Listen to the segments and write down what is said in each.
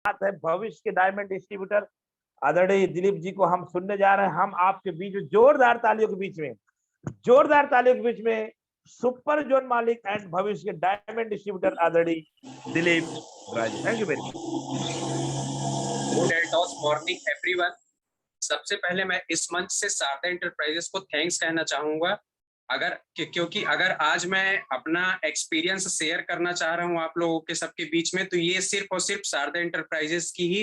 साथ है भविष्य के डायमंड डिस्ट्रीब्यूटर आदरणीय दिलीप जी को हम सुनने जा रहे हैं। हम आपके बीच में जोरदार तालियों के बीच में, जोरदार तालियों के बीच में सुपर जोन मालिक एंड भविष्य के डायमंड डिस्ट्रीब्यूटर आदरणीय Dilip Raj. Thank you very much. Good एल्टॉस मॉर्निंग एवरीवन। सबसे पहले मैं इस मंच से शारदा एंटरप्राइजेस को थैंक्स कहना चाहूंगा, क्योंकि अगर आज मैं अपना एक्सपीरियंस शेयर करना चाह रहा हूं आप लोगों के सबके बीच में, तो ये सिर्फ और सिर्फ शारदा एंटरप्राइजेस की ही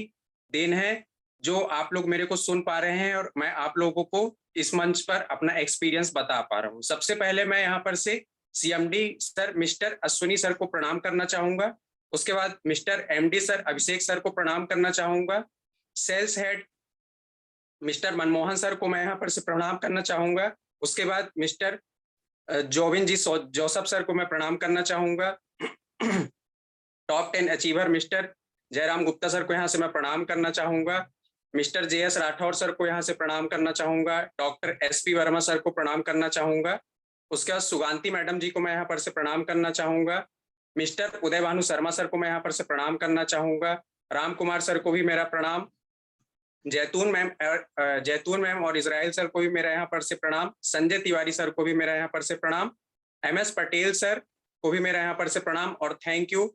देन है जो आप लोग मेरे को सुन पा रहे हैं और मैं आप लोगों को इस मंच पर अपना एक्सपीरियंस बता पा रहा हूं। सबसे पहले मैं यहाँ पर से CMD sir mister Ashwini sir को प्रणाम करना चाहूंगा। उसके बाद mister MD sir Abhishek sir को प्रणाम करना चाहूंगा। Sales head mister Manmohan sir को मैं यहाँ पर से प्रणाम करना चाहूंगा। उसके बाद मिस्टर जोविन जी जोसफ सर को मैं प्रणाम करना चाहूंगा। Top 10 achiever mister Jairam Gupta sir को यहाँ से मैं प्रणाम करना चाहूंगा। मिस्टर जेएस राठौर सर को यहाँ से प्रणाम करना चाहूंगा। डॉक्टर एसपी वर्मा सर को प्रणाम करना चाहूंगा। उसके बाद सुगांती मैडम जी को मैं यहाँ पर से प्रणाम करना चाहूंगा। मिस्टर उदय भानु शर्मा सर को मैं यहाँ पर से प्रणाम करना चाहूंगा। राम कुमार सर को भी मेरा प्रणाम। जैतून मैम और इजराइल सर को भी मेरा यहाँ पर से प्रणाम। संजय तिवारी सर को भी मेरा यहाँ पर से प्रणाम। एमएस पटेल सर को भी मेरा यहाँ पर से प्रणाम और थैंक यू।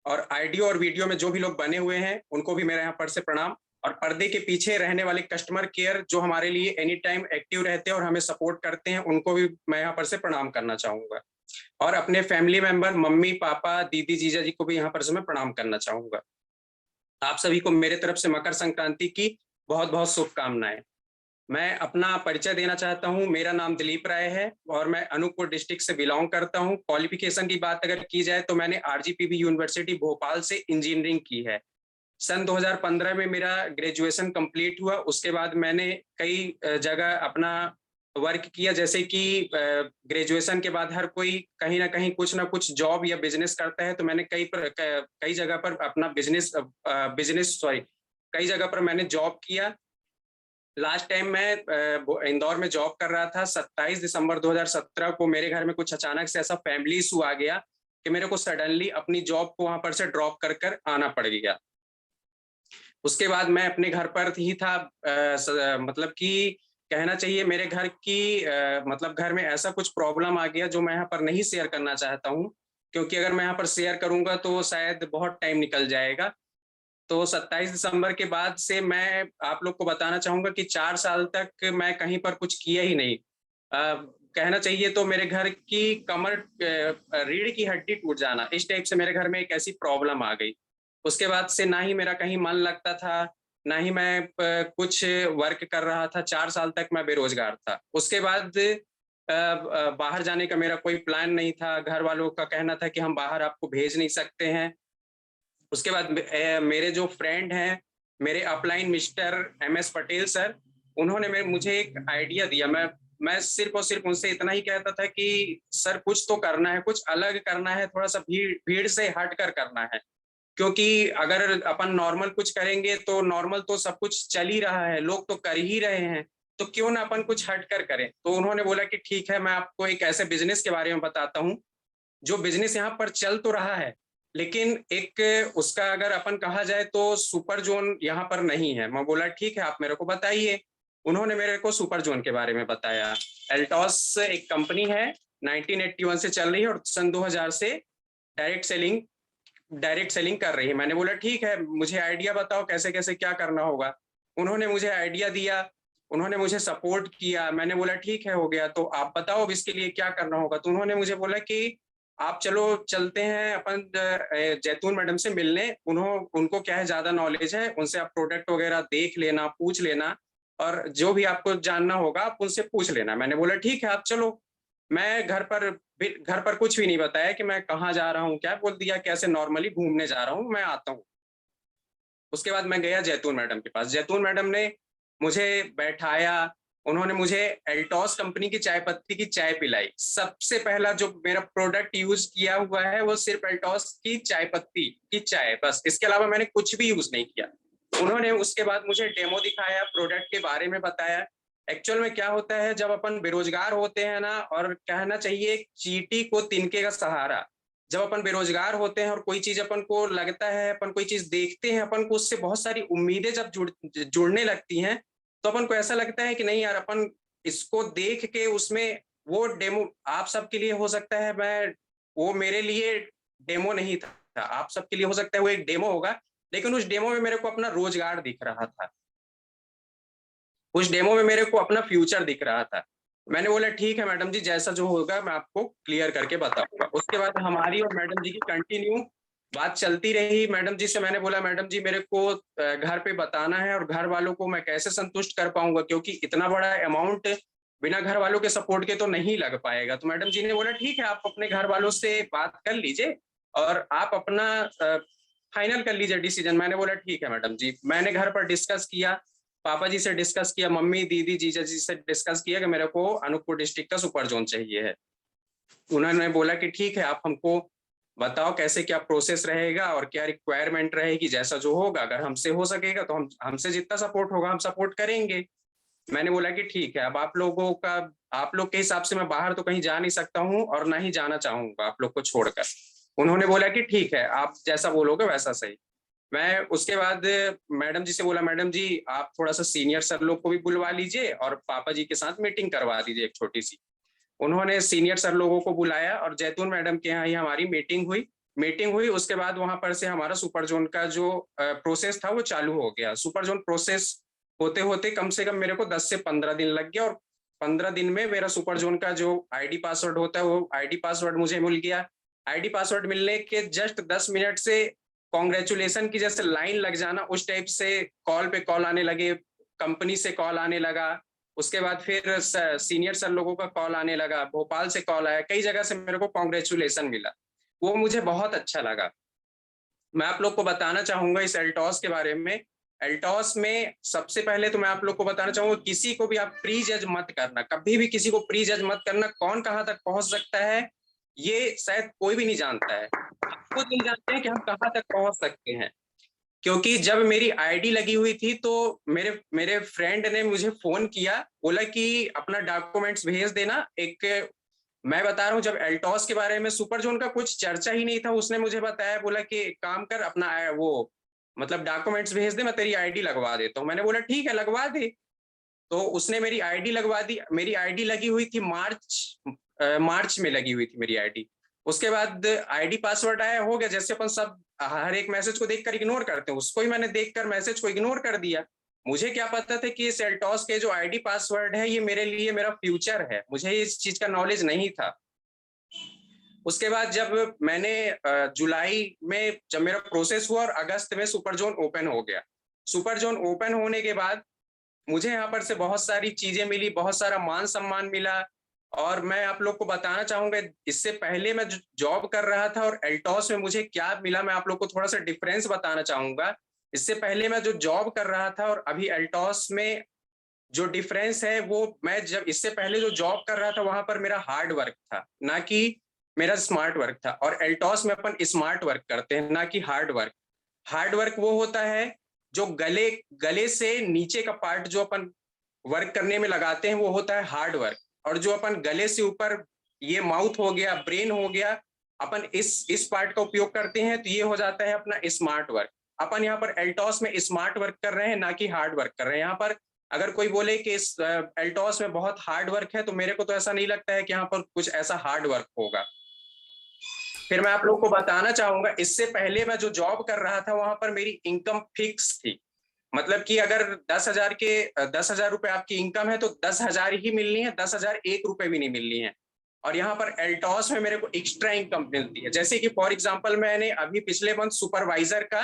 और ऑडियो और वीडियो में जो भी लोग बने हुए हैं उनको भी मेरा यहाँ पर से प्रणाम। और पर्दे के पीछे रहने वाले कस्टमर केयर जो हमारे लिए एनी टाइम एक्टिव रहते हैं और हमें सपोर्ट करते हैं, उनको भी मैं यहाँ पर से प्रणाम करना चाहूंगा। और अपने फैमिली मेंबर मम्मी पापा दीदी जीजा जी को भी यहाँ पर से मैं प्रणाम करना चाहूंगा। आप सभी को मेरे तरफ से मकर संक्रांति की बहुत बहुत शुभकामनाएं। मैं अपना परिचय देना चाहता हूं। मेरा नाम दिलीप राय है और मैं अनूपपुर डिस्ट्रिक्ट से बिलोंग करता हूं। क्वालिफिकेशन की बात अगर की जाए तो मैंने आरजीपीवी यूनिवर्सिटी भोपाल से इंजीनियरिंग की है। सन 2015 में मेरा ग्रेजुएशन कंप्लीट हुआ। उसके बाद मैंने कई जगह अपना वर्क किया, जैसे कि ग्रेजुएशन के बाद हर कोई कहीं ना कुछ जॉब या बिजनेस करता है, तो मैंने कई जगह पर अपना कई जगह पर मैंने जॉब किया। लास्ट टाइम मैं इंदौर में जॉब कर रहा था। 27 दिसंबर 2017 को मेरे घर में कुछ अचानक से ऐसा फैमिली इशू आ गया कि मेरे को सडनली अपनी जॉब को वहां पर से ड्रॉप कर आना पड़ गया। उसके बाद मैं अपने घर पर ही था। मतलब कि कहना चाहिए मेरे घर की मतलब घर में ऐसा कुछ प्रॉब्लम आ गया जो मैं यहाँ पर नहीं शेयर करना चाहता हूँ, क्योंकि अगर मैं यहाँ पर शेयर करूंगा तो शायद बहुत टाइम निकल जाएगा। तो 27 दिसंबर के बाद से मैं आप लोग को बताना चाहूंगा कि 4 साल तक मैं कहीं पर कुछ किया ही नहीं। कहना चाहिए तो मेरे घर की कमर रीढ़ की हड्डी टूट जाना, इस टाइप से मेरे घर में एक ऐसी प्रॉब्लम आ गई। उसके बाद से ना ही मेरा कहीं मन लगता था, ना ही मैं कुछ वर्क कर रहा था। 4 साल तक मैं बेरोजगार था। उसके बाद बाहर जाने का मेरा कोई प्लान नहीं था। घर वालों का कहना था कि हम बाहर आपको भेज नहीं सकते हैं। उसके बाद मेरे जो फ्रेंड हैं, मेरे upline mister MS Patel sir, उन्होंने मुझे एक आइडिया दिया। मैं सिर्फ और सिर्फ उनसे इतना ही कहता था कि सर कुछ तो करना है, कुछ अलग करना है, थोड़ा सा भीड़ से हट कर करना है। क्योंकि अगर अपन नॉर्मल कुछ करेंगे तो नॉर्मल तो सब कुछ चल ही रहा है, लोग तो कर ही रहे हैं, तो क्यों ना अपन कुछ हट कर करें। तो उन्होंने बोला कि ठीक है, मैं आपको एक ऐसे बिजनेस के बारे में बताता हूँ जो बिजनेस यहाँ पर चल तो रहा है, लेकिन एक उसका अगर अपन कहा जाए तो सुपर जोन यहाँ पर नहीं है। मैं बोला ठीक है, आप मेरे को बताइए। उन्होंने मेरे को सुपर जोन के बारे में बताया। एल्टॉस एक कंपनी है, 1981 से चल रही है और सन 2000 से डायरेक्ट सेलिंग कर रही है। मैंने बोला ठीक है, मुझे आइडिया बताओ कैसे कैसे क्या करना होगा। उन्होंने मुझे आइडिया दिया, उन्होंने मुझे सपोर्ट किया। मैंने बोला ठीक है, हो गया, तो आप बताओ अब इसके लिए क्या करना होगा। तो उन्होंने मुझे बोला कि आप चलो चलते हैं अपन जैतून मैडम से मिलने। उनको क्या है, ज्यादा नॉलेज है, उनसे आप प्रोडक्ट वगैरह देख लेना, पूछ लेना, और जो भी आपको जानना होगा आप उनसे पूछ लेना। मैंने बोला ठीक है, आप चलो। मैं घर पर कुछ भी नहीं बताया कि मैं कहाँ जा रहा हूँ, क्या बोल दिया कैसे नॉर्मली घूमने जा रहा हूँ, मैं आता हूँ। उसके बाद मैं गया जैतून मैडम के पास। जैतून मैडम ने मुझे बैठाया, उन्होंने मुझे एल्टॉस कंपनी की चाय पत्ती की चाय पिलाई। सबसे पहला जो मेरा प्रोडक्ट यूज किया हुआ है वो सिर्फ एल्टॉस की चाय पत्ती की चाय, बस, इसके अलावा मैंने कुछ भी यूज नहीं किया। उन्होंने उसके बाद मुझे डेमो दिखाया, प्रोडक्ट के बारे में बताया। एक्चुअल में क्या होता है, जब अपन बेरोजगार होते हैं ना, और कहना चाहिए चींटी को तिनके का सहारा, जब अपन बेरोजगार होते हैं और कोई चीज अपन को लगता है, अपन कोई चीज देखते हैं, अपन को उससे बहुत सारी उम्मीदें जब जुड़ने लगती हैं, तो अपन को ऐसा लगता है कि नहीं यार, अपन इसको देख के उसमें वो डेमो आप सबके लिए हो सकता है, मैं वो मेरे लिए डेमो नहीं था, आप सबके लिए हो सकता है वो एक डेमो होगा, लेकिन उस डेमो में मेरे को अपना रोजगार दिख रहा था, उस डेमो में मेरे को अपना फ्यूचर दिख रहा था। मैंने बोला ठीक है मैडम जी, जैसा जो होगा मैं आपको क्लियर करके बताऊंगा। उसके बाद हमारी और मैडम जी की कंटिन्यू बात चलती रही। मैडम जी से मैंने बोला मैडम जी मेरे को घर पे बताना है और घर वालों को मैं कैसे संतुष्ट कर पाऊंगा, क्योंकि इतना बड़ा अमाउंट बिना घर वालों के सपोर्ट के तो नहीं लग पाएगा। तो मैडम जी ने बोला ठीक है, आप अपने घर वालों से बात कर लीजिए और आप अपना फाइनल कर लीजिए डिसीजन। मैंने बोला ठीक है मैडम जी। मैंने घर पर डिस्कस किया, पापा जी से डिस्कस किया, मम्मी दीदी जीजा जी से डिस्कस किया कि मेरे को अनूपपुर डिस्ट्रिक्ट का सुपर जोन चाहिए है। उन्होंने बोला कि ठीक है, आप हमको बताओ कैसे क्या प्रोसेस रहेगा और क्या रिक्वायरमेंट रहेगी, जैसा जो होगा अगर हमसे हो सकेगा तो हमसे जितना सपोर्ट होगा हम सपोर्ट करेंगे। मैंने बोला कि ठीक है, अब आप लोग के हिसाब से मैं बाहर तो कहीं जा नहीं सकता हूँ और ना ही जाना चाहूंगा आप लोग को छोड़कर। उन्होंने बोला कि ठीक है, आप जैसा बोलोगे वैसा सही। मैं उसके बाद मैडम जी से बोला मैडम जी आप थोड़ा सा सीनियर सर लोग को भी बुलवा लीजिए और पापा जी के साथ मीटिंग करवा दीजिए एक छोटी सी। उन्होंने सीनियर सर लोगों को बुलाया और जैतून मैडम के यहाँ ही हमारी मीटिंग हुई। उसके बाद वहां पर से हमारा सुपर जोन का जो प्रोसेस था वो चालू हो गया। सुपर जोन प्रोसेस होते होते कम से कम मेरे को 10 से 15 दिन लग गया और 15 दिन में मेरा सुपर जोन का जो आईडी पासवर्ड होता है वो आईडी पासवर्ड मुझे मिल गया। आईडी पासवर्ड मिलने के जस्ट 10 मिनट से कॉन्ग्रेचुलेशन की जैसे लाइन लग जाना, उस टाइप से कॉल पे कॉल आने लगे, कंपनी से कॉल आने लगा। उसके बाद फिर सीनियर सर लोगों का कॉल आने लगा, भोपाल से कॉल आया, कई जगह से मेरे को कॉन्ग्रेचुलेशन मिला। वो मुझे बहुत अच्छा लगा। मैं आप लोग को बताना चाहूंगा इस एल्टॉस के बारे में। एल्टॉस में सबसे पहले तो मैं आप लोग को बताना चाहूंगा, किसी को भी आप प्री जज मत करना, कभी भी किसी को प्री जज मत करना। कौन कहाँ तक पहुंच सकता है ये शायद कोई भी नहीं जानता है, खुद नहीं जानते हैं कि हम कहाँ तक पहुंच सकते हैं। क्योंकि जब मेरी आईडी लगी हुई थी तो मेरे फ्रेंड ने मुझे फोन किया, बोला कि अपना डॉक्यूमेंट्स भेज देना। मैं बता रहा हूँ, जब एल्टॉस के बारे में सुपर जोन का कुछ चर्चा ही नहीं था, उसने मुझे बताया, बोला कि एक काम कर, अपना वो मतलब डॉक्यूमेंट्स भेज दे, मैं तेरी आईडी लगवा देता हूँ। मैंने बोला ठीक है लगवा दे। तो उसने मेरी आईडी लगवा दी। मेरी आईडी लगी हुई थी मार्च में लगी हुई थी मेरी आईडी। उसके बाद आईडी पासवर्ड आया, हो गया। जैसे अपन सब हर एक मैसेज को देखकर इग्नोर करते हैं, उसको ही मैंने देखकर मैसेज को इग्नोर कर दिया। मुझे क्या पता था कि सेल्टॉस के जो आईडी पासवर्ड है ये मेरे लिए मेरा फ्यूचर है, मुझे इस चीज का नॉलेज नहीं था। उसके बाद जब मैंने जुलाई में जब मेरा प्रोसेस हुआ और अगस्त में सुपर जोन ओपन हो गया। सुपर जोन ओपन होने के बाद मुझे यहाँ पर से बहुत सारी चीजें मिली, बहुत सारा मान सम्मान मिला। और मैं आप लोग को बताना चाहूंगा, इससे पहले मैं जॉब कर रहा था और एल्टॉस में मुझे क्या मिला, मैं आप लोग को थोड़ा सा डिफरेंस बताना चाहूंगा। इससे पहले मैं जो जॉब कर रहा था और अभी एल्टॉस में जो डिफरेंस है वो, मैं जब इससे पहले जो जॉब कर रहा था वहां पर मेरा हार्ड वर्क था, ना कि मेरा स्मार्ट वर्क था। और एल्टॉस में अपन स्मार्ट वर्क करते हैं, ना कि हार्ड वर्क। हार्ड वर्क वो होता है जो गले से नीचे का पार्ट जो अपन वर्क करने में लगाते हैं वो होता है हार्ड वर्क। और जो अपन गले से ऊपर, ये माउथ हो गया, ब्रेन हो गया, अपन इस पार्ट का उपयोग करते हैं, तो ये हो जाता है अपना स्मार्ट वर्क। अपन यहाँ पर एल्टॉस में स्मार्ट वर्क कर रहे हैं, ना कि हार्ड वर्क कर रहे हैं। यहाँ पर अगर कोई बोले कि इस एल्टॉस में बहुत हार्ड वर्क है, तो मेरे को तो ऐसा नहीं लगता है कि यहाँ पर कुछ ऐसा हार्ड वर्क होगा। फिर मैं आप लोग को बताना चाहूंगा, इससे पहले मैं जो जॉब कर रहा था वहां पर मेरी इनकम फिक्स थी। मतलब कि अगर 10,000 रुपए आपकी इनकम है तो 10,000 ही मिलनी है, 10,000 एक रुपए भी नहीं मिलनी है। और यहाँ पर एल्टॉस में मेरे को एक्स्ट्रा इनकम मिलती है। जैसे कि फॉर एग्जांपल मैंने अभी पिछले मंथ सुपरवाइजर का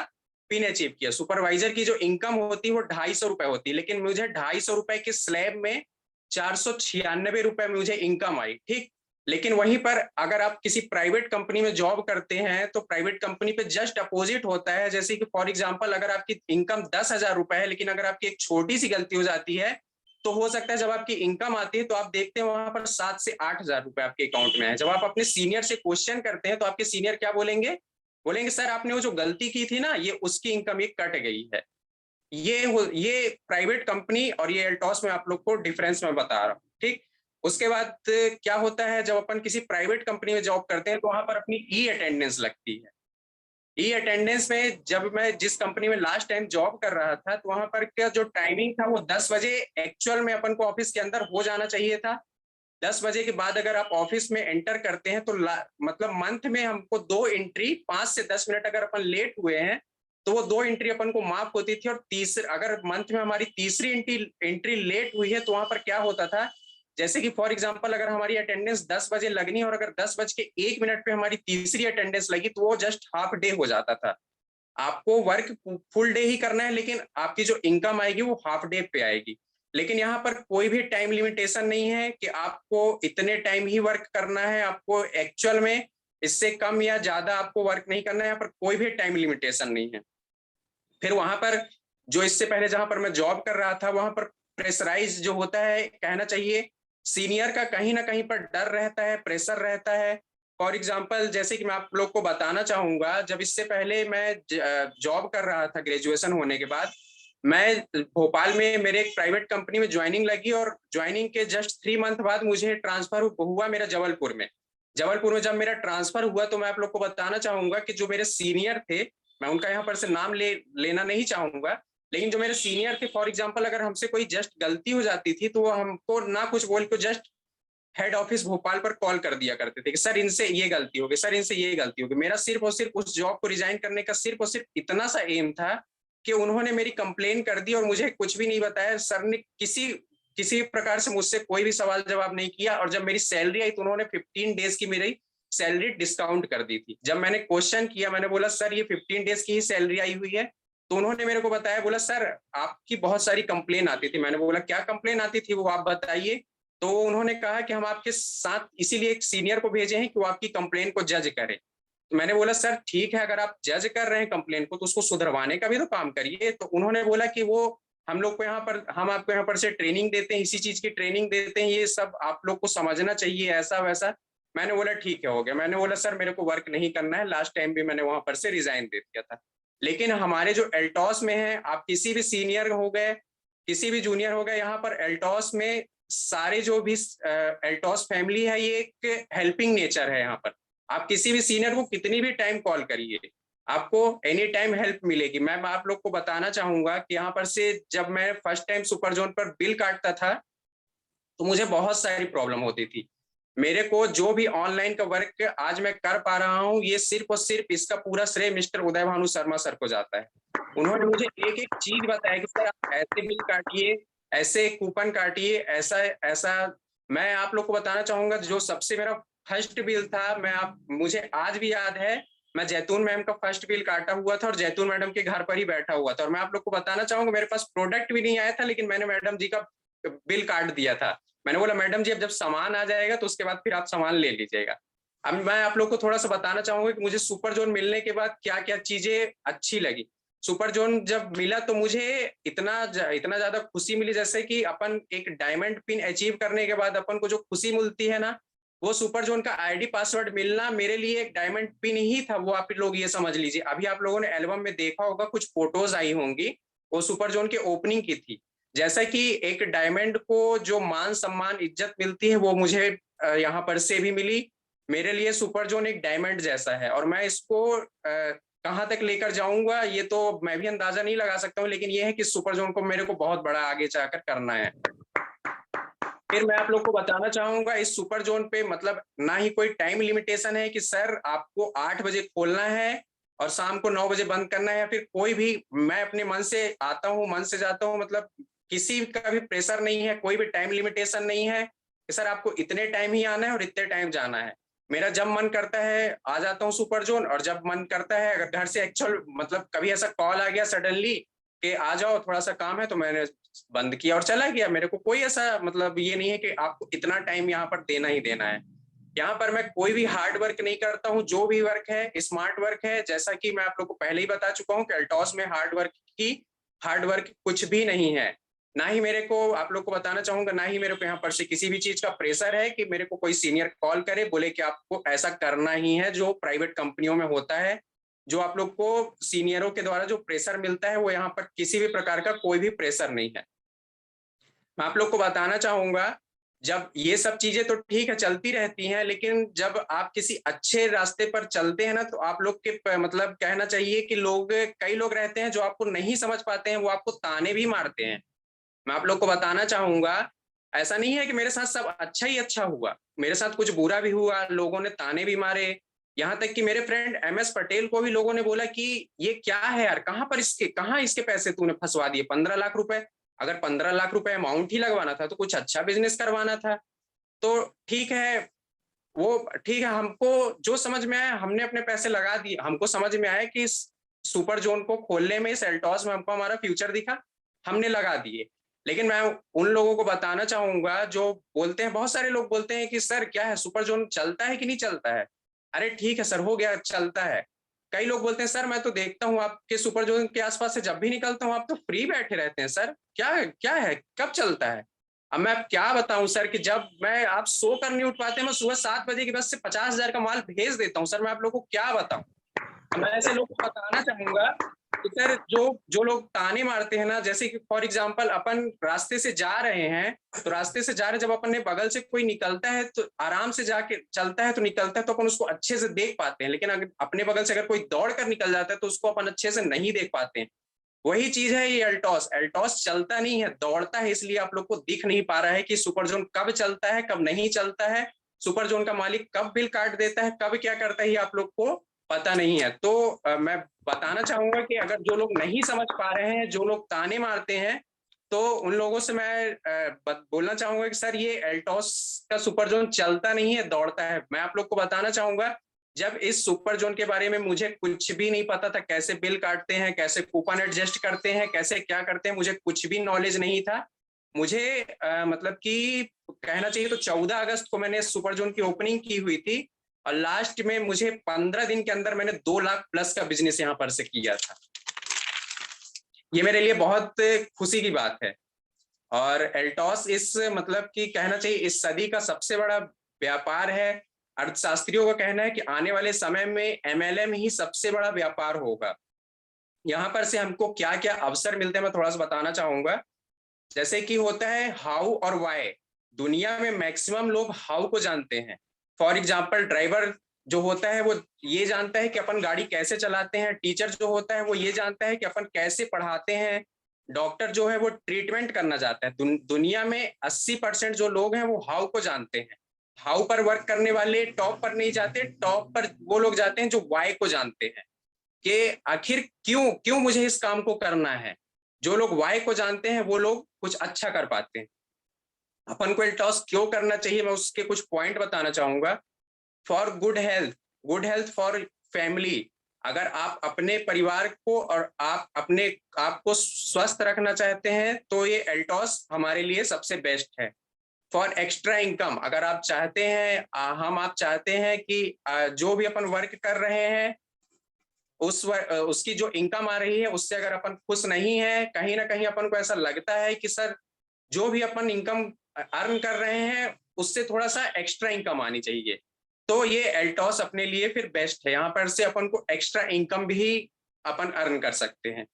पिन अचीव किया। सुपरवाइजर की जो इनकम होती है वो 250 रुपए होती है, लेकिन मुझे 250 रुपए के स्लैब में 496 रुपए मुझे इनकम आई, ठीक। लेकिन वहीं पर अगर आप किसी प्राइवेट कंपनी में जॉब करते हैं तो प्राइवेट कंपनी पे जस्ट अपोजिट होता है। जैसे कि फॉर एग्जांपल अगर आपकी इनकम 10,000 रुपए है, लेकिन अगर आपकी एक छोटी सी गलती हो जाती है तो हो सकता है जब आपकी इनकम आती है तो आप देखते हैं वहां पर 7 से 8,000 रुपए आपके अकाउंट में है। जब आप अपने सीनियर से क्वेश्चन करते हैं तो आपके सीनियर क्या बोलेंगे, सर आपने वो जो गलती की थी ना, ये उसकी इनकम ये कट गई है। ये प्राइवेट कंपनी और ये एल्टॉस में आप लोग को डिफरेंस में बता रहा हूँ, ठीक। उसके बाद क्या होता है, जब अपन किसी प्राइवेट कंपनी में जॉब करते हैं तो वहां पर अपनी ई अटेंडेंस लगती है। ई अटेंडेंस में जब मैं जिस कंपनी में लास्ट टाइम जॉब कर रहा था, तो वहां पर क्या जो टाइमिंग था वो 10 बजे एक्चुअल में अपन को ऑफिस के अंदर हो जाना चाहिए था। 10 बजे के बाद अगर आप ऑफिस में एंटर करते हैं तो मतलब मंथ में हमको 2 एंट्री 5 से 10 मिनट अगर अपन लेट हुए हैं तो वो 2 एंट्री अपन को माफ होती थी। और तीसरी, अगर मंथ में हमारी तीसरी एंट्री लेट हुई है तो वहां पर क्या होता था, जैसे कि फॉर एग्जांपल अगर हमारी अटेंडेंस 10 बजे लगनी है और अगर 10:01 पे हमारी तीसरी अटेंडेंस लगी तो वो जस्ट हाफ डे हो जाता था। आपको वर्क फुल डे ही करना है, लेकिन आपकी जो इनकम आएगी वो हाफ डे पे आएगी। लेकिन यहाँ पर कोई भी टाइम लिमिटेशन नहीं है कि आपको इतने टाइम ही वर्क करना है, आपको एक्चुअल में इससे कम या ज्यादा आपको वर्क नहीं करना है। यहाँ पर कोई भी टाइम लिमिटेशन नहीं है। फिर वहां पर जो इससे पहले जहां पर मैं जॉब कर रहा था वहां पर प्रेशराइज जो होता है, कहना चाहिए सीनियर का कहीं ना कहीं पर डर रहता है, प्रेशर रहता है। फॉर एग्जाम्पल जैसे कि मैं आप लोग को बताना चाहूंगा, जब इससे पहले मैं जॉब कर रहा था ग्रेजुएशन होने के बाद, मैं भोपाल में मेरे एक प्राइवेट कंपनी में ज्वाइनिंग लगी और ज्वाइनिंग के जस्ट 3 मंथ बाद मुझे ट्रांसफर हुआ मेरा जबलपुर में। जबलपुर में जब मेरा ट्रांसफर हुआ तो मैं आप लोग को बताना चाहूंगा कि जो मेरे सीनियर थे, मैं उनका यहाँ पर से नाम लेना नहीं चाहूंगा, लेकिन जो मेरे सीनियर थे, फॉर एग्जाम्पल अगर हमसे कोई जस्ट गलती हो जाती थी तो वो हमको ना कुछ बोल के जस्ट हेड ऑफिस भोपाल पर कॉल कर दिया करते थे कि सर इनसे ये गलती हो गई, सर इनसे ये गलती हो गई। मेरा सिर्फ और सिर्फ उस जॉब को रिजाइन करने का सिर्फ और सिर्फ इतना सा एम था कि उन्होंने मेरी कंप्लेन कर दी और मुझे कुछ भी नहीं बताया। सर ने किसी किसी प्रकार से मुझसे कोई भी सवाल जवाब नहीं किया। और जब मेरी सैलरी आई तो उन्होंने 15 डेज की मेरी सैलरी डिस्काउंट कर दी थी। जब मैंने क्वेश्चन किया, मैंने बोला सर ये 15 डेज की ही सैलरी आई हुई है, तो उन्होंने मेरे को बताया, बोला सर आपकी बहुत सारी कंप्लेन आती थी। मैंने बोला क्या कंप्लेन आती थी वो आप बताइए। तो उन्होंने कहा कि हम आपके साथ इसीलिए एक सीनियर को भेजे हैं कि वो आपकी कंप्लेन को जज करे। तो मैंने बोला सर ठीक है, अगर आप जज कर रहे हैं कंप्लेन को तो उसको सुधरवाने का भी तो काम करिए। तो उन्होंने बोला कि वो हम लोग को यहाँ पर, हम आपको यहाँ पर से ट्रेनिंग देते हैं, इसी चीज की ट्रेनिंग देते हैं, ये सब आप लोग को समझना चाहिए, ऐसा वैसा। मैंने बोला ठीक है, हो गया। मैंने बोला सर मेरे को वर्क नहीं करना है, लास्ट टाइम भी मैंने वहां पर से रिजाइन दे दिया था। लेकिन हमारे जो एल्टॉस में है, आप किसी भी सीनियर हो गए, किसी भी जूनियर हो गए, यहाँ पर एल्टॉस में सारे जो भी एल्टॉस फैमिली है ये एक हेल्पिंग नेचर है। यहाँ पर आप किसी भी सीनियर को कितनी भी टाइम कॉल करिए, आपको एनी टाइम हेल्प मिलेगी। मैं आप लोग को बताना चाहूंगा कि यहाँ पर से जब मैं फर्स्ट टाइम सुपर जोन पर बिल काटता था तो मुझे बहुत सारी प्रॉब्लम होती थी। मेरे को जो भी ऑनलाइन का वर्क आज मैं कर पा रहा हूँ, ये सिर्फ और सिर्फ इसका पूरा श्रेय मिस्टर उदय भानु शर्मा सर को जाता है। उन्होंने मुझे एक एक चीज बताया कि सर आप ऐसे बिल काटिए, ऐसे कूपन काटिए, ऐसा ऐसा। मैं आप लोग को बताना चाहूंगा जो सबसे मेरा फर्स्ट बिल था, मुझे आज भी याद है, मैं जैतून मैम का फर्स्ट बिल काटा हुआ था और जैतून मैडम के घर पर ही बैठा हुआ था। और मैं आप लोग को बताना चाहूंगा मेरे पास प्रोडक्ट भी नहीं आया था, लेकिन मैंने मैडम जी का बिल काट दिया था। मैंने बोला मैडम जी अब जब सामान आ जाएगा तो उसके बाद फिर आप सामान ले लीजिएगा। अब मैं आप लोग को थोड़ा सा बताना चाहूंगा कि मुझे सुपर जोन मिलने के बाद क्या क्या चीजें अच्छी लगी। सुपर जोन जब मिला तो मुझे इतना ज्यादा खुशी मिली, जैसे कि अपन एक डायमंड पिन अचीव करने के बाद अपन को जो खुशी मिलती है ना, वो सुपर जोन का आईडी पासवर्ड मिलना मेरे लिए एक डायमंड पिन ही था। वो आप लोग ये समझ लीजिए। अभी आप लोगों ने एल्बम में देखा होगा, कुछ फोटोज आई होंगी, वो सुपर जोन के ओपनिंग की थी। जैसा कि एक डायमंड को जो मान सम्मान इज्जत मिलती है वो मुझे यहाँ पर से भी मिली। मेरे लिए सुपर जोन एक डायमंड जैसा है और मैं इसको कहाँ तक लेकर जाऊंगा ये तो मैं भी अंदाजा नहीं लगा सकता हूँ, लेकिन ये है कि सुपर जोन को मेरे को बहुत बड़ा आगे जाकर करना है। फिर मैं आप लोग को बताना चाहूंगा इस सुपर जोन पे मतलब ना ही कोई टाइम लिमिटेशन है कि सर आपको 8 बजे खोलना है और शाम को 9 बजे बंद करना है, या फिर कोई भी, मैं अपने मन से आता हूँ मन से जाता हूँ। मतलब किसी का भी प्रेशर नहीं है, कोई भी टाइम लिमिटेशन नहीं है कि सर आपको इतने टाइम ही आना है और इतने टाइम जाना है। मेरा जब मन करता है आ जाता हूँ सुपर जोन, और जब मन करता है अगर घर से एक्चुअल मतलब कभी ऐसा कॉल आ गया सडनली कि आ जाओ थोड़ा सा काम है, तो मैंने बंद किया और चला गया। मेरे को कोई ऐसा मतलब ये नहीं है कि आपको इतना टाइम यहाँ पर देना ही देना है। यहाँ पर मैं कोई भी हार्ड वर्क नहीं करता हूँ, जो भी वर्क है स्मार्ट वर्क है। जैसा कि मैं आप लोग को पहले ही बता चुका हूँ कि अल्टॉस में हार्ड वर्क कुछ भी नहीं है। ना ही मेरे को आप लोग को बताना चाहूंगा, ना ही मेरे को यहाँ पर से किसी भी चीज का प्रेशर है कि मेरे को कोई सीनियर कॉल करे बोले कि आपको ऐसा करना ही है, जो प्राइवेट कंपनियों में होता है। जो आप लोग को सीनियरों के द्वारा जो प्रेशर मिलता है वो यहाँ पर किसी भी प्रकार का कोई भी प्रेशर नहीं है। मैं आप लोग को बताना चाहूंगा जब ये सब चीजें तो ठीक है चलती रहती हैं, लेकिन जब आप किसी अच्छे रास्ते पर चलते हैं ना, तो आप लोग के मतलब कहना चाहिए कि कई लोग रहते हैं जो आपको नहीं समझ पाते हैं, वो आपको ताने भी मारते हैं। मैं आप लोग को बताना चाहूंगा, ऐसा नहीं है कि मेरे साथ सब अच्छा ही अच्छा हुआ, मेरे साथ कुछ बुरा भी हुआ, लोगों ने ताने भी मारे। यहाँ तक कि मेरे फ्रेंड MS पटेल को भी लोगों ने बोला कि ये क्या है यार, कहाँ इसके पैसे तूने फंसवा दिए, 15 लाख रुपए। अगर 15 लाख रुपए अमाउंट ही लगवाना था तो कुछ अच्छा बिजनेस करवाना था। तो ठीक है, वो ठीक है, हमको जो समझ में आया हमने अपने पैसे लगा दिए। हमको समझ में आया कि इस सुपर जोन को खोलने में, इस एल्टॉस में हमको हमारा फ्यूचर दिखा, हमने लगा दिए। लेकिन मैं उन लोगों को बताना चाहूंगा जो बोलते हैं, बहुत सारे लोग बोलते हैं कि सर क्या है, सुपर जोन चलता है कि नहीं चलता है। अरे ठीक है सर, हो गया, चलता है। कई लोग बोलते हैं सर मैं तो देखता हूँ आपके सुपर जोन के आसपास से जब भी निकलता हूँ आप तो फ्री बैठे रहते हैं सर, क्या क्या है, कब चलता है। अब मैं क्या बताऊं सर कि जब मैं आप सो कर नहीं उठ पाते, मैं सुबह 7 बजे की बस से 50,000 का माल भेज देता हूं सर, मैं आप लोगों को क्या बताऊं। मैं ऐसे लोगों को बताना चाहूंगा कि सर जो जो लोग ताने मारते हैं ना, जैसे कि फॉर एग्जांपल अपन रास्ते से जा रहे हैं, तो रास्ते से जा रहे जब अपने बगल से कोई निकलता है तो आराम से जाके चलता है, तो निकलता है तो अपन उसको अच्छे से देख पाते हैं। लेकिन अगर अपने बगल से अगर कोई दौड़ कर निकल जाता है तो उसको अपन अच्छे से नहीं देख पाते हैं। वही चीज है ये एल्टॉस। एल्टॉस चलता नहीं है, दौड़ता है, इसलिए आप लोग को दिख नहीं पा रहा है कि सुपर जोन कब चलता है कब नहीं चलता है, सुपर जोन का मालिक कब बिल काट देता है, कब क्या करता है, ये आप लोग को पता नहीं है। तो मैं बताना चाहूंगा कि अगर जो लोग नहीं समझ पा रहे हैं, जो लोग ताने मारते हैं, तो उन लोगों से मैं बोलना चाहूंगा कि सर ये एल्टॉस का सुपर जोन चलता नहीं है, दौड़ता है। मैं आप लोग को बताना चाहूंगा, जब इस सुपर जोन के बारे में मुझे कुछ भी नहीं पता था, कैसे बिल काटते हैं, कैसे कूपन एडजस्ट करते हैं, कैसे क्या करते हैं, मुझे कुछ भी नॉलेज नहीं था। मुझे मतलब कि कहना चाहिए तो 14 अगस्त को मैंने सुपर जोन की ओपनिंग की हुई थी, और लास्ट में मुझे 15 दिन के अंदर मैंने 2 लाख प्लस का बिजनेस यहाँ पर से किया था। ये मेरे लिए बहुत खुशी की बात है। और एल्टॉस इस मतलब कि कहना चाहिए इस सदी का सबसे बड़ा व्यापार है। अर्थशास्त्रियों का कहना है कि आने वाले समय में MLM ही सबसे बड़ा व्यापार होगा। यहाँ पर से हमको क्या क्या अवसर मिलते हैं मैं थोड़ा सा बताना चाहूंगा। जैसे कि होता है हाउ और वाई। दुनिया में मैक्सिमम लोग हाउ को जानते हैं। फॉर एग्जाम्पल ड्राइवर जो होता है वो ये जानता है कि अपन गाड़ी कैसे चलाते हैं, टीचर जो होता है वो ये जानता है कि अपन कैसे पढ़ाते हैं, डॉक्टर जो है वो ट्रीटमेंट करना चाहता है। दुनिया में 80% जो लोग हैं वो हाउ को जानते हैं। हाउ पर वर्क करने वाले टॉप पर नहीं जाते, टॉप पर वो लोग जाते हैं जो वाई को जानते हैं कि आखिर क्यों क्यों मुझे इस काम को करना है। जो लोग वाई को जानते हैं वो लोग कुछ अच्छा कर पाते हैं। अपन को एल्टॉस क्यों करना चाहिए, मैं उसके कुछ पॉइंट बताना चाहूंगा। For good health for family. अगर आप अपने परिवार को और आपको स्वस्थ रखना चाहते हैं तो ये एल्टॉस हमारे लिए सबसे बेस्ट है। फॉर एक्स्ट्रा इनकम, अगर आप चाहते हैं आप चाहते हैं कि जो भी अपन वर्क कर रहे हैं उसकी जो इनकम आ रही है उससे अगर अपन खुश नहीं है, कहीं ना कहीं अपन को ऐसा लगता है कि सर जो भी अपन इनकम अर्न कर रहे हैं उससे थोड़ा सा एक्स्ट्रा इनकम आनी चाहिए, तो ये एल्टॉस अपने लिए फिर बेस्ट है। यहाँ पर से अपन को एक्स्ट्रा इनकम भी अपन अर्न कर सकते हैं।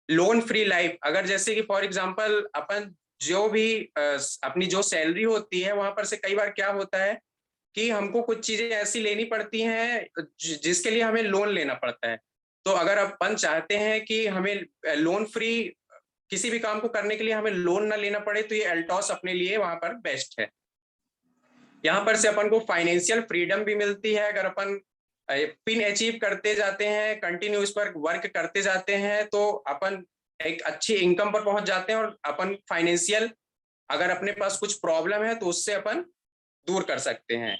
लोन फ्री लाइफ, अगर जैसे कि फॉर एग्जांपल अपन जो भी अपनी जो सैलरी होती है वहां पर से कई बार क्या होता है कि हमको कुछ चीजें ऐसी लेनी पड़ती हैं जिसके लिए हमें लोन लेना पड़ता है। तो अगर अपन चाहते हैं कि हमें लोन फ्री किसी भी काम को करने के लिए हमें लोन ना लेना पड़े, तो ये एल्टॉस अपने लिए वहां पर बेस्ट है। यहाँ पर से अपन को फाइनेंशियल फ्रीडम भी मिलती है। अगर अपन पिन अचीव करते जाते हैं, कंटिन्यू इस पर वर्क करते जाते हैं, तो अपन एक अच्छी इनकम पर पहुंच जाते हैं और अपन फाइनेंशियल अगर अपने पास कुछ प्रॉब्लम है तो उससे अपन दूर कर सकते हैं।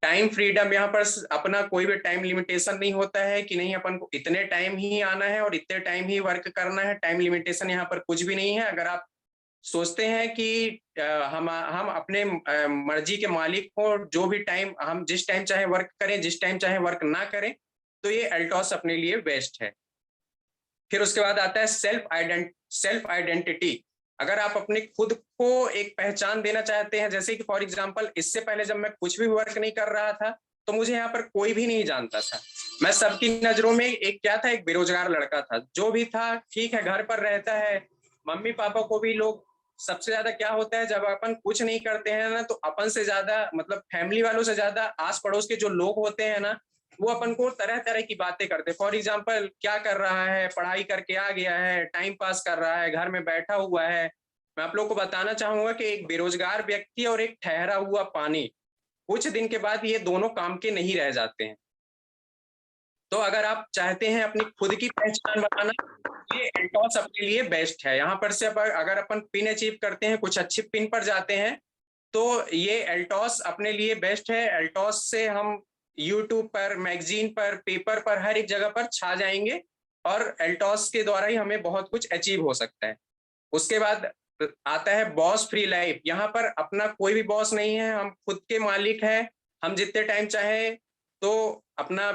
टाइम फ्रीडम, यहाँ पर अपना कोई भी टाइम लिमिटेशन नहीं होता है कि नहीं अपन को इतने टाइम ही आना है और इतने टाइम ही वर्क करना है। टाइम लिमिटेशन यहाँ पर कुछ भी नहीं है। अगर आप सोचते हैं कि हम अपने मर्जी के मालिक हो, जो भी टाइम हम जिस टाइम चाहे वर्क करें, जिस टाइम चाहे वर्क ना करें, तो ये एल्टॉस अपने लिए बेस्ट है। फिर उसके बाद आता है सेल्फ आइडेंटिटी। अगर आप अपने खुद को एक पहचान देना चाहते हैं, जैसे कि फॉर एग्जांपल इससे पहले जब मैं कुछ भी वर्क नहीं कर रहा था तो मुझे यहाँ पर कोई भी नहीं जानता था। मैं सबकी नजरों में एक क्या था, एक बेरोजगार लड़का था। जो भी था ठीक है, घर पर रहता है, मम्मी पापा को भी लोग सबसे ज्यादा क्या होता है, जब अपन कुछ नहीं करते हैं ना, तो अपन से ज्यादा मतलब फैमिली वालों से ज्यादा आस पड़ोस के जो लोग होते हैं ना, वो अपन को तरह तरह की बातें करते हैं। फॉर एग्जाम्पल, क्या कर रहा है, पढ़ाई करके आ गया है, टाइम पास कर रहा है, घर में बैठा हुआ है। मैं आप लोग को बताना चाहूंगा कि एक बेरोजगार व्यक्ति और एक ठहरा हुआ पानी कुछ दिन के बाद ये दोनों काम के नहीं रह जाते हैं। तो अगर आप चाहते हैं अपनी खुद की पहचान बनाना, ये एल्टॉस अपने लिए बेस्ट है। यहाँ पर से अगर अपन पिन अचीव करते हैं, कुछ अच्छी पिन पर जाते हैं, तो ये एल्टॉस अपने लिए बेस्ट है। एल्टॉस से हम यूट्यूब पर, मैगजीन पर, पेपर पर, हर एक जगह पर छा जाएंगे और एल्टॉस के द्वारा ही हमें बहुत कुछ अचीव हो सकता है। उसके बाद आता है बॉस फ्री लाइफ। यहाँ पर अपना कोई भी बॉस नहीं है, हम खुद के मालिक हैं। हम जितने टाइम चाहे तो अपना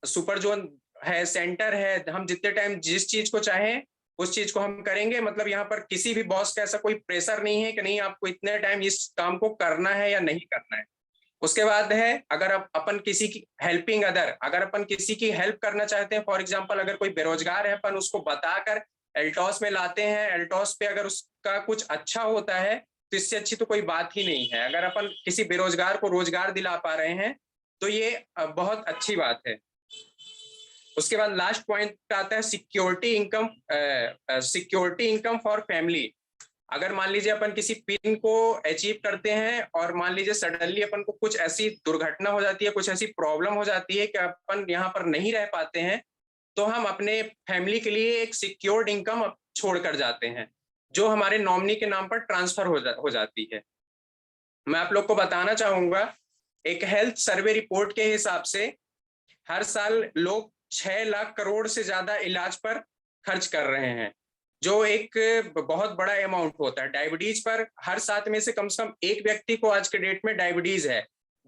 सुपर जोन है, सेंटर है, हम जितने टाइम जिस चीज को चाहें उस चीज को हम करेंगे। मतलब यहाँ पर किसी भी बॉस का ऐसा कोई प्रेशर नहीं है कि नहीं आपको इतने टाइम इस काम को करना है या नहीं करना है। उसके बाद है, अगर अपन किसी की हेल्पिंग अदर, अगर अपन किसी की हेल्प करना चाहते हैं, फॉर एग्जांपल अगर कोई बेरोजगार है, अपन उसको बताकर एल्टॉस में लाते हैं। एल्टॉस पे अगर उसका कुछ अच्छा होता है तो इससे अच्छी तो कोई बात ही नहीं है। अगर अपन किसी बेरोजगार को रोजगार दिला पा रहे हैं तो ये बहुत अच्छी बात है। उसके बाद लास्ट पॉइंट आता है security income, security income for family. अगर मान लीजिए अपन किसी पिन को अचीव करते हैं और मान लीजिए सडनली अपन को कुछ ऐसी दुर्घटना हो जाती है, कुछ ऐसी प्रॉब्लम हो जाती है कि अपन यहाँ पर नहीं रह पाते हैं, तो हम अपने फैमिली के लिए एक सिक्योर्ड इनकम छोड़ कर जाते हैं, जो हमारे नॉमिनी के नाम पर ट्रांसफर हो जाती है। मैं आप लोग को बताना चाहूंगा, एक हेल्थ सर्वे रिपोर्ट के हिसाब से हर साल लोग 6 लाख करोड़ से ज्यादा इलाज पर खर्च कर रहे हैं, जो एक बहुत बड़ा अमाउंट होता है। डायबिटीज पर हर 7 में से कम एक व्यक्ति को आज के डेट में डायबिटीज है।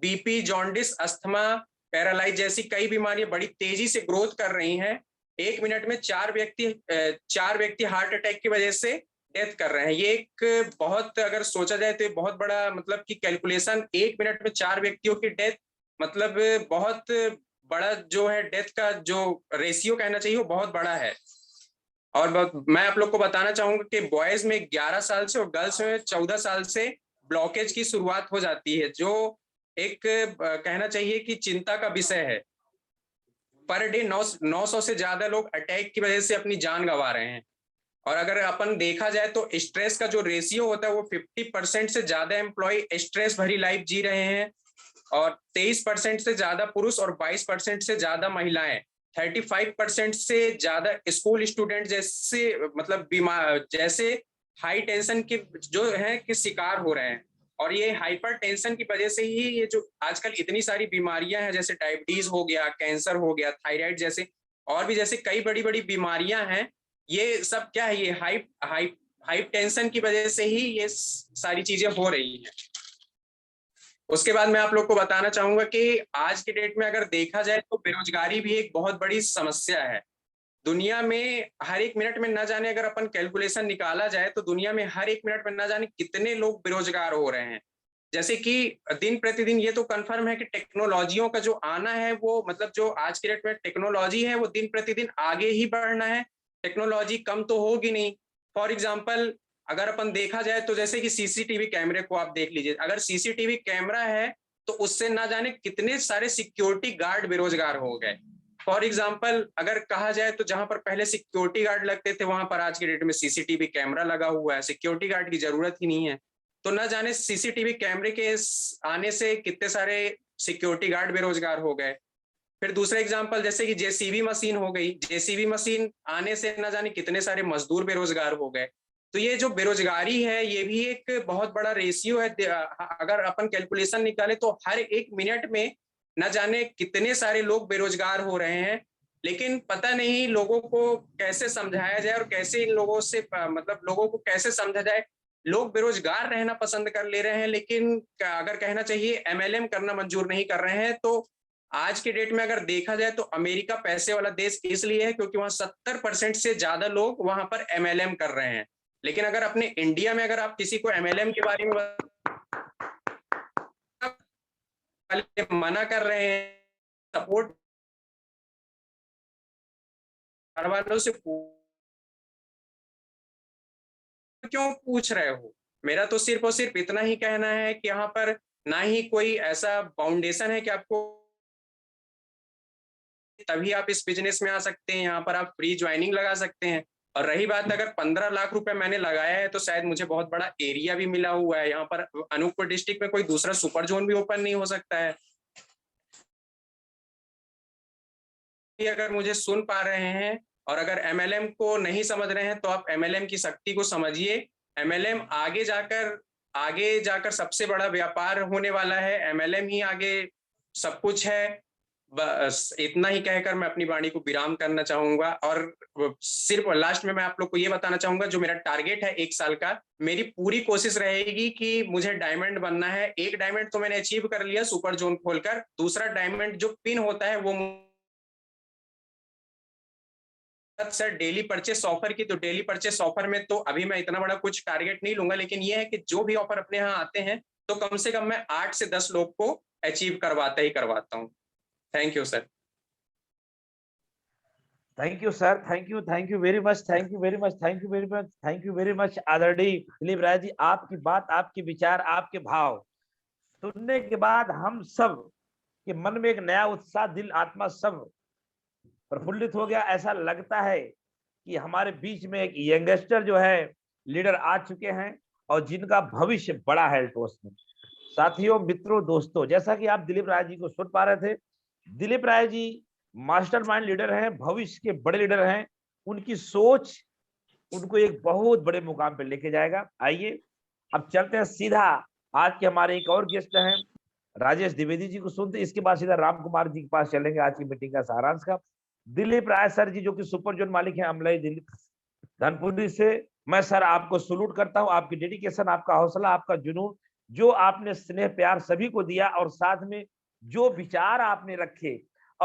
बीपी, जॉन्डिस, अस्थमा, पैरालाइज जैसी कई बीमारियां बड़ी तेजी से ग्रोथ कर रही हैं। 1 मिनट में 4 व्यक्ति हार्ट अटैक की वजह से डेथ कर रहे हैं। ये एक बहुत, अगर सोचा जाए तो बहुत बड़ा मतलब कि कैलकुलेशन, 1 मिनट में 4 व्यक्तियों की डेथ, मतलब बहुत बड़ा जो है डेथ का जो रेशियो कहना चाहिए वो बहुत बड़ा है। और मैं आप लोग को बताना चाहूंगा कि बॉयज में 11 साल से और गर्ल्स में 14 साल से ब्लॉकेज की शुरुआत हो जाती है, जो एक कहना चाहिए कि चिंता का विषय है। पर डे 900 से ज्यादा लोग अटैक की वजह से अपनी जान गंवा रहे हैं। और अगर अपन देखा जाए तो स्ट्रेस का जो रेशियो होता है वो 50% से ज्यादा एम्प्लॉय स्ट्रेस भरी लाइफ जी रहे हैं, और 23% से ज्यादा पुरुष और 22% से ज्यादा महिलाएं, 35% से ज्यादा स्कूल स्टूडेंट जैसे मतलब बीमार, जैसे हाई टेंशन के जो है कि शिकार हो रहे हैं। और ये हाइपर टेंशन की वजह से ही ये जो आजकल इतनी सारी बीमारियां हैं, जैसे डायबिटीज हो गया, कैंसर हो गया, थायराइड जैसे और भी जैसे कई बड़ी बड़ी बीमारियां हैं, ये सब क्या है, ये हाई टेंशन की वजह से ही ये सारी चीजें हो रही हैं। उसके बाद मैं आप लोग को बताना चाहूंगा कि आज के डेट में अगर देखा जाए तो बेरोजगारी भी एक बहुत बड़ी समस्या है। दुनिया में हर एक मिनट में न जाने, अगर अपन कैलकुलेशन निकाला जाए तो दुनिया में हर एक मिनट में न जाने कितने लोग बेरोजगार हो रहे हैं। जैसे कि दिन प्रतिदिन ये तो कंफर्म है कि टेक्नोलॉजियों का जो आना है वो, मतलब जो आज के डेट में टेक्नोलॉजी है वो दिन प्रतिदिन आगे ही बढ़ना है। टेक्नोलॉजी कम तो होगी नहीं। फॉर एग्जाम्पल, अगर अपन देखा जाए तो जैसे कि सीसीटीवी कैमरे को आप देख लीजिए, अगर सीसीटीवी कैमरा है तो उससे ना जाने कितने सारे सिक्योरिटी गार्ड बेरोजगार हो गए। फॉर एग्जाम्पल, अगर कहा जाए तो जहां पर पहले सिक्योरिटी गार्ड लगते थे वहां पर आज के डेट में सीसीटीवी कैमरा लगा हुआ है, सिक्योरिटी गार्ड की जरूरत ही नहीं है। तो न जाने सीसीटीवी कैमरे के आने से कितने सारे सिक्योरिटी गार्ड बेरोजगार हो गए। फिर दूसरा एग्जांपल, जैसे कि जेसीबी मशीन हो गई, जेसीबी मशीन आने से न जाने कितने सारे मजदूर बेरोजगार हो गए। तो ये जो बेरोजगारी है ये भी एक बहुत बड़ा रेशियो है। अगर अपन कैलकुलेशन निकाले तो हर एक मिनट में न जाने कितने सारे लोग बेरोजगार हो रहे हैं। लेकिन पता नहीं लोगों को कैसे समझाया जाए और कैसे इन लोगों से मतलब लोगों को कैसे समझा जाए। लोग बेरोजगार रहना पसंद कर ले रहे हैं, लेकिन अगर कहना चाहिए एमएलएम करना मंजूर नहीं कर रहे हैं। तो आज के डेट में अगर देखा जाए तो अमेरिका पैसे वाला देश इसलिए है क्योंकि वहां 70% से ज्यादा लोग वहां पर एमएलएम कर रहे हैं। लेकिन अगर अपने इंडिया में अगर आप किसी को एमएलएम के बारे में मना कर रहे हैं, सपोर्ट घर वालों से क्यों पूछ रहे हो, मेरा तो सिर्फ और सिर्फ इतना ही कहना है कि यहाँ पर ना ही कोई ऐसा फाउंडेशन है कि आपको तभी आप इस बिजनेस में आ सकते हैं, यहाँ पर आप फ्री ज्वाइनिंग लगा सकते हैं। और रही बात, अगर 15 लाख रुपए मैंने लगाया है तो शायद मुझे बहुत बड़ा एरिया भी मिला हुआ है। यहाँ पर अनूपपुर डिस्ट्रिक्ट में कोई दूसरा सुपर जोन भी ओपन नहीं हो सकता है। अगर मुझे सुन पा रहे हैं और अगर एमएलएम को नहीं समझ रहे हैं तो आप एमएलएम की शक्ति को समझिए। एमएलएम आगे जाकर सबसे बड़ा व्यापार होने वाला है। एमएलएम ही आगे सब कुछ है। बस इतना ही कहकर मैं अपनी वाणी को विराम करना चाहूंगा। और सिर्फ लास्ट में मैं आप लोग को ये बताना चाहूंगा, जो मेरा टारगेट है 1 साल का, मेरी पूरी कोशिश रहेगी कि मुझे डायमंड बनना है। 1 डायमंड तो मैंने अचीव कर लिया सुपर जोन खोलकर, दूसरा डायमंड जो पिन होता है वो सर डेली परचेस ऑफर की। तो डेली परचेस ऑफर में तो अभी मैं इतना बड़ा कुछ टारगेट नहीं लूंगा, लेकिन ये है कि जो भी ऑफर अपने यहाँ आते हैं तो कम से कम मैं 8 से 10 लोग को अचीव करवाता हूँ। Thank you sir. Thank you sir, thank you very much, thank you very much, thank you very much, thank you very much आदरणीय दिलीप राय जी। आपकी बात, आपके विचार, आपके भाव सुनने के बाद हम सब के मन में एक नया उत्साह, दिल आत्मा सब प्रफुल्लित हो गया। ऐसा लगता है कि हमारे बीच में एक यंगस्टर जो है लीडर आ चुके हैं और जिनका भविष्य बड़ा है टोस्ट में। साथियों, मित्रों, दोस्तों, जैसा कि आप दिलीप राय जी को सुन पा रहे थे, दिलीप राय जी मास्टरमाइंड लीडर हैं, भविष्य के बड़े लीडर हैं। उनकी सोच उनको एक बहुत बड़े मुकाम पर लेके जाएगा। आइए अब चलते हैं सीधा, आज के हमारे एक और गेस्ट हैं राजेश द्विवेदी जी को सुनते, इसके बाद सीधा राम कुमार जी के पास चलेंगे आज की मीटिंग का सारांश का। दिलीप राय सर जी जो कि सुपर जोन मालिक हैं अमलाई दिल्ली धनपुरी से, मैं सर आपको सलूट करता हूं। आपकी डेडिकेशन, आपका हौसला, आपका जुनून, जो आपने स्नेह प्यार सभी को दिया और साथ में जो विचार आपने रखे